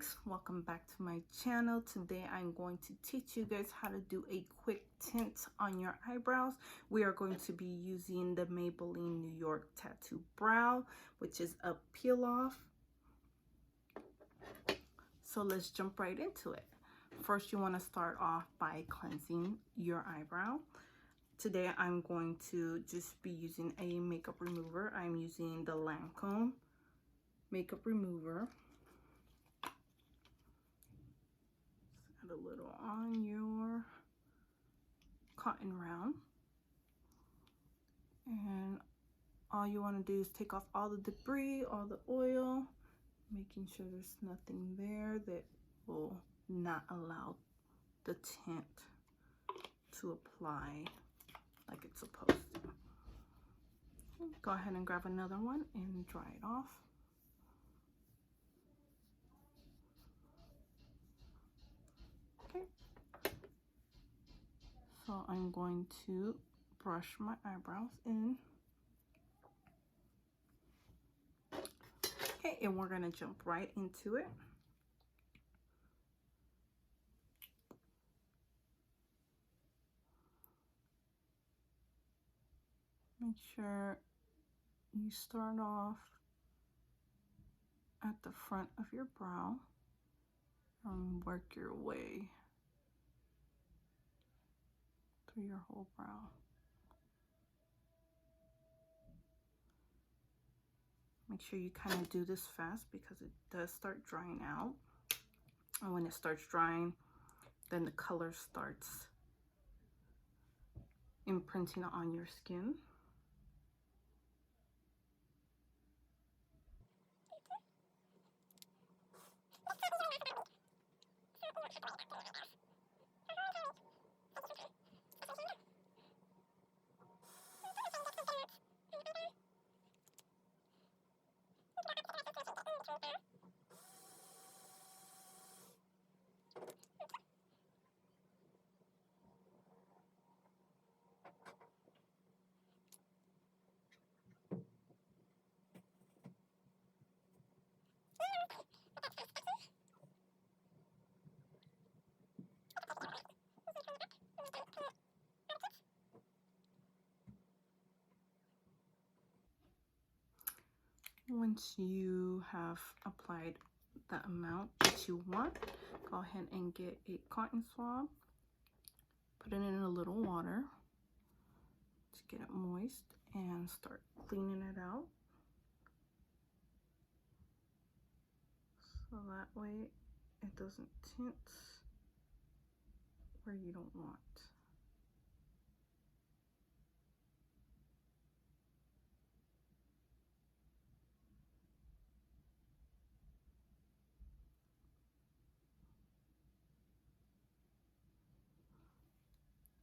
freaks, welcome back to my channel. Today I'm going to teach you guys how to do a quick tint on your eyebrows. We are going to be using the Maybelline New York Tattoo Brow, which is a peel off. So let's jump right into it. First, you want to start off by cleansing your eyebrow. Today I'm going to just be using a makeup remover. I'm using the Lancome makeup remover. Add a little on your cotton round, and all you want to do is take off all the debris, all the oil, making sure there's nothing there that will not allow the tint to apply like it's supposed to. Go ahead and grab another one and dry it off. Okay, so I'm going to brush my eyebrows in. Okay, and we're gonna jump right into it. Make sure you start off at the front of your brow and work your way through your whole brow. Make sure you kind of do this fast because it does start drying out. And when it starts drying, then the color starts imprinting on your skin. Once you have applied the amount that you want, go ahead and get a cotton swab, put it in a little water to get it moist, and start cleaning it out. So that way it doesn't tint where you don't want.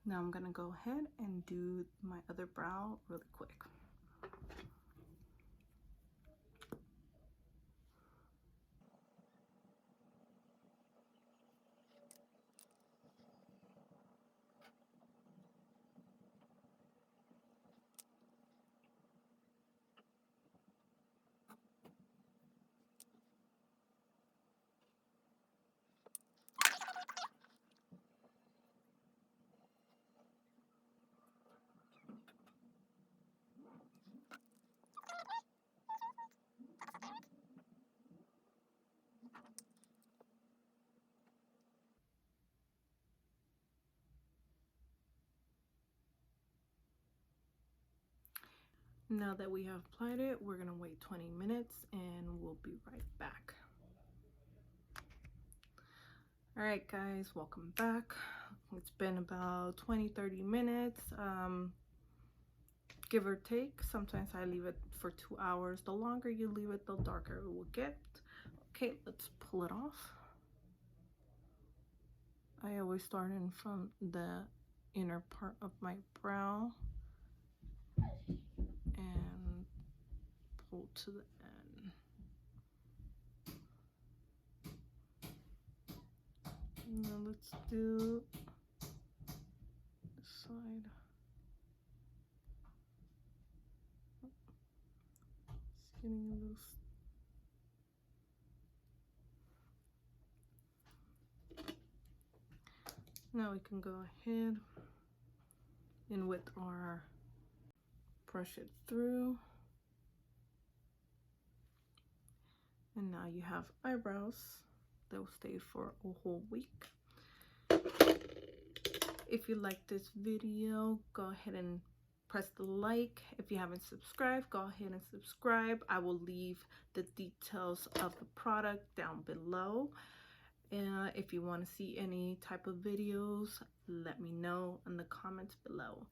Now I'm gonna go ahead and do my other brow really quick. Now that we have applied it, we're gonna wait 20 minutes and we'll be right back. All right, guys, welcome back. It's been about 20-30 minutes, give or take. Sometimes I leave it for 2 hours. The longer you leave it, the darker it will get. Okay, let's pull it off. I always start in from the inner part of my brow and pull to the end. Now let's do this side. It's getting a little Now we can go ahead and with our brush it through. And now you have eyebrows that will stay for a whole week. If you like this video, go ahead and press the like. If you haven't subscribed, go ahead and subscribe. I will leave the details of the product down below. And if you want to see any type of videos, let me know in the comments below.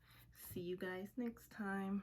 See you guys next time.